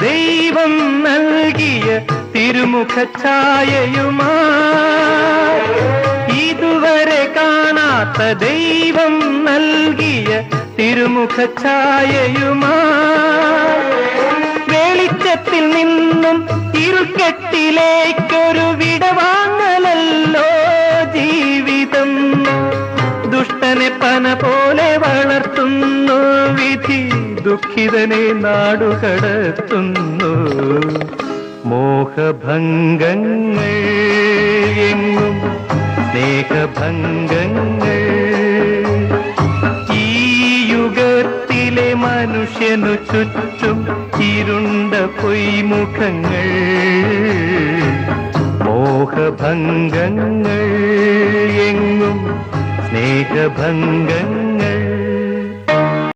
ദൈവം നൽകിയ തിരുമുഖ ഛായയുമാ, ഇതുവരെ കാണാത്ത ദൈവം നൽകിയ തിരുമുഖ ഛായയുമാ, വെളിച്ചത്തിൽ നിന്നും ഇരുൾക്കെട്ടിലേക്കൊരു വിടവാങ്ങലല്ലോ ജീവിതം. ദുഷ്ടനെ പന പോലെ വളർത്തുന്നു വിധി, ദുഃഖിതനെ നാടുകടത്തുന്നു. മോഹഭംഗങ്ങൾ എങ്ങും സ്നേഹഭംഗങ്ങൾ, ഈ യുഗത്തിലെ മനുഷ്യനു ചുറ്റും ഇരുണ്ട പൊയ്മുഖങ്ങൾ. മോഹഭംഗങ്ങൾ എങ്ങും സ്നേഹഭംഗങ്ങൾ.